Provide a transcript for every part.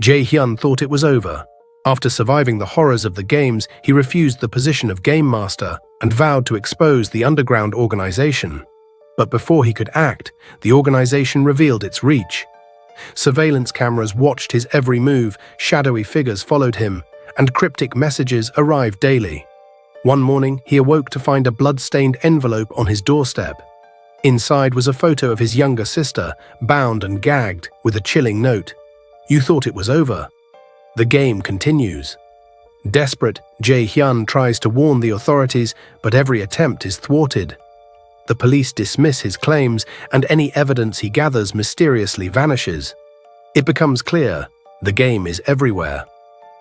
Jae-hyun thought it was over. After surviving the horrors of the games, he refused the position of Game Master and vowed to expose the underground organization. But before he could act, the organization revealed its reach. Surveillance cameras watched his every move, shadowy figures followed him, and cryptic messages arrived daily. One morning, he awoke to find a blood-stained envelope on his doorstep. Inside was a photo of his younger sister, bound and gagged, with a chilling note. "You thought it was over." The game continues. Desperate, Jae-hyun tries to warn the authorities, but every attempt is thwarted. The police dismiss his claims, and any evidence he gathers mysteriously vanishes. It becomes clear, the game is everywhere.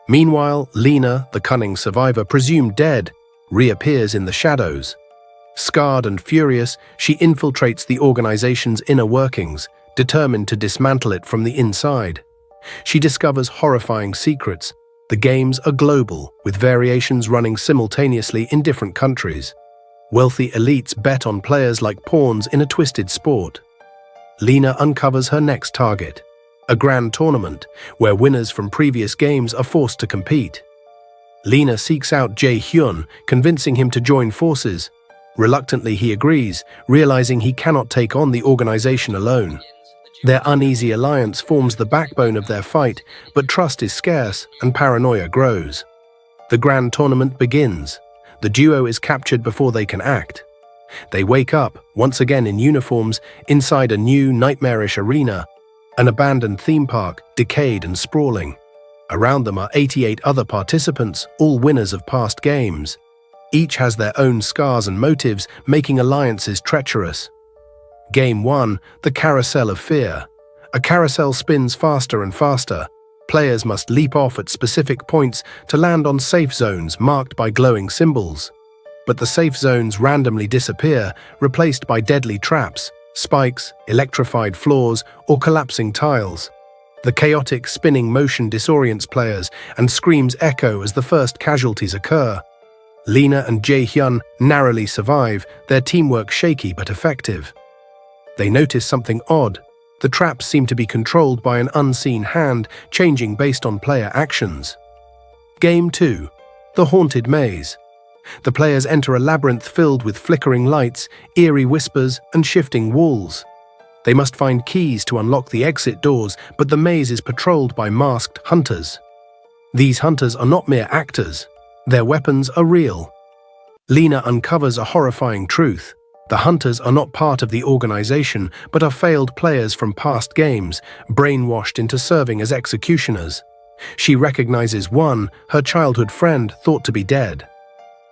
Meanwhile, Lena, the cunning survivor presumed dead, reappears in the shadows. Scarred and furious, she infiltrates the organization's inner workings, determined to dismantle it from the inside. She discovers horrifying secrets. The games are global, with variations running simultaneously in different countries. Wealthy elites bet on players like pawns in a twisted sport. Lena uncovers her next target, a grand tournament where winners from previous games are forced to compete. Lena seeks out Jae-hyun, convincing him to join forces. Reluctantly, he agrees, realizing he cannot take on the organization alone. Their uneasy alliance forms the backbone of their fight, but trust is scarce and paranoia grows. The grand tournament begins. The duo is captured before they can act. They wake up, once again in uniforms, inside a new, nightmarish arena, an abandoned theme park, decayed and sprawling. Around them are 88 other participants, all winners of past games. Each has their own scars and motives, making alliances treacherous. Game 1, the Carousel of Fear. A carousel spins faster and faster. Players must leap off at specific points to land on safe zones marked by glowing symbols. But the safe zones randomly disappear, replaced by deadly traps, spikes, electrified floors, or collapsing tiles. The chaotic spinning motion disorients players, and screams echo as the first casualties occur. Lena and Jae-hyun narrowly survive, their teamwork shaky but effective. They notice something odd. The traps seem to be controlled by an unseen hand, changing based on player actions. Game 2, the Haunted Maze. The players enter a labyrinth filled with flickering lights, eerie whispers, and shifting walls. They must find keys to unlock the exit doors, but the maze is patrolled by masked hunters. These hunters are not mere actors. Their weapons are real. Lena uncovers a horrifying truth. The hunters are not part of the organization, but are failed players from past games, brainwashed into serving as executioners. She recognizes one, her childhood friend, thought to be dead.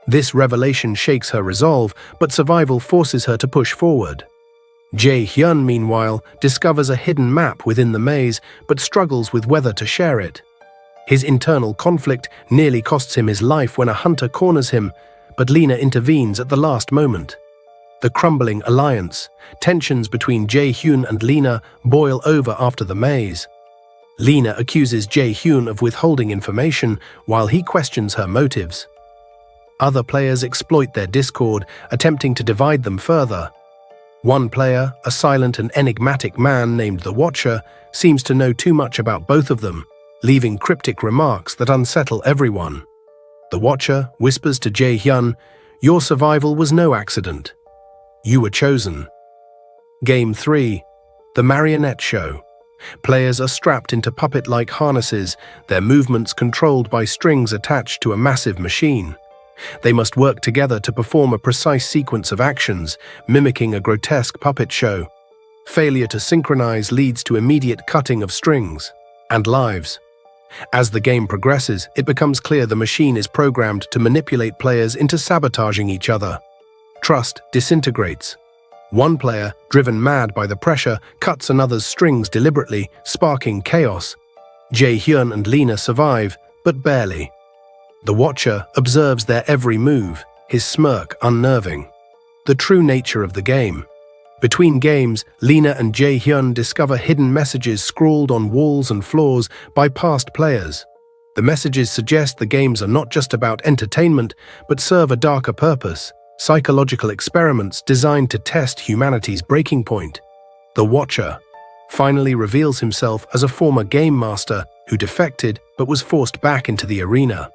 This revelation shakes her resolve, but survival forces her to push forward. Jae-hyun, meanwhile, discovers a hidden map within the maze, but struggles with whether to share it. His internal conflict nearly costs him his life when a hunter corners him, but Lena intervenes at the last moment. The crumbling alliance, tensions between Jae-hyun and Lena boil over after the maze. Lena accuses Jae-hyun of withholding information while he questions her motives. Other players exploit their discord, attempting to divide them further. One player, a silent and enigmatic man named the Watcher, seems to know too much about both of them, leaving cryptic remarks that unsettle everyone. The Watcher whispers to Jae-hyun, "Your survival was no accident. You were chosen." Game 3, the Marionette Show. Players are strapped into puppet-like harnesses, their movements controlled by strings attached to a massive machine. They must work together to perform a precise sequence of actions, mimicking a grotesque puppet show. Failure to synchronize leads to immediate cutting of strings and lives. As the game progresses, it becomes clear the machine is programmed to manipulate players into sabotaging each other. Trust disintegrates. One player, driven mad by the pressure, cuts another's strings deliberately, sparking chaos. Jae-hyun and Lena survive, but barely. The Watcher observes their every move, his smirk unnerving. The true nature of the game. Between games, Lena and Jae-hyun discover hidden messages scrawled on walls and floors by past players. The messages suggest the games are not just about entertainment, but serve a darker purpose. Psychological experiments designed to test humanity's breaking point. The Watcher finally reveals himself as a former game master, who defected but was forced back into the arena.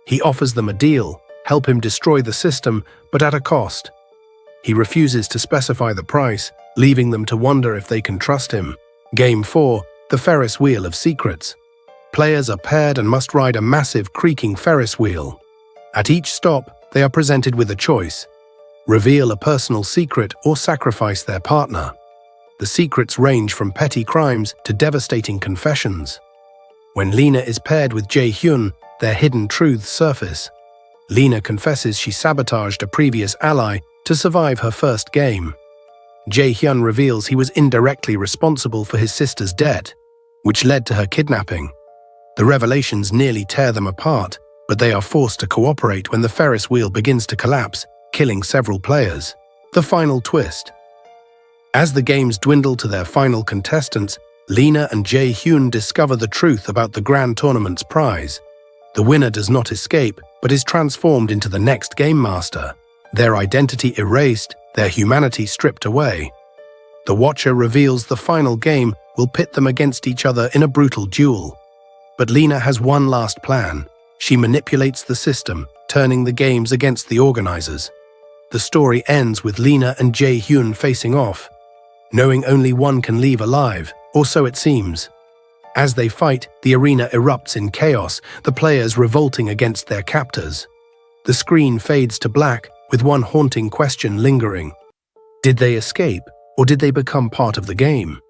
He offers them a deal, help him destroy the system, but at a cost. He refuses to specify the price, leaving them to wonder if they can trust him. Game 4, the Ferris Wheel of Secrets. Players are paired and must ride a massive creaking Ferris wheel. At each stop, they are presented with a choice: reveal a personal secret or sacrifice their partner. The secrets range from petty crimes to devastating confessions. When Lena is paired with Jae-hyun, their hidden truths surface. Lena confesses she sabotaged a previous ally to survive her first game. Jae-hyun reveals he was indirectly responsible for his sister's death, which led to her kidnapping. The revelations nearly tear them apart, but they are forced to cooperate when the Ferris wheel begins to collapse, killing several players. The final twist. As the games dwindle to their final contestants, Lena and Jae-hyun discover the truth about the grand tournament's prize. The winner does not escape, but is transformed into the next game master. Their identity erased, their humanity stripped away. The watcher reveals the final game will pit them against each other in a brutal duel. But Lena has one last plan. She manipulates the system, turning the games against the organizers. The story ends with Lena and Jae-hyun facing off, knowing only one can leave alive, or so it seems. As they fight, the arena erupts in chaos, the players revolting against their captors. The screen fades to black, with one haunting question lingering. Did they escape, or did they become part of the game?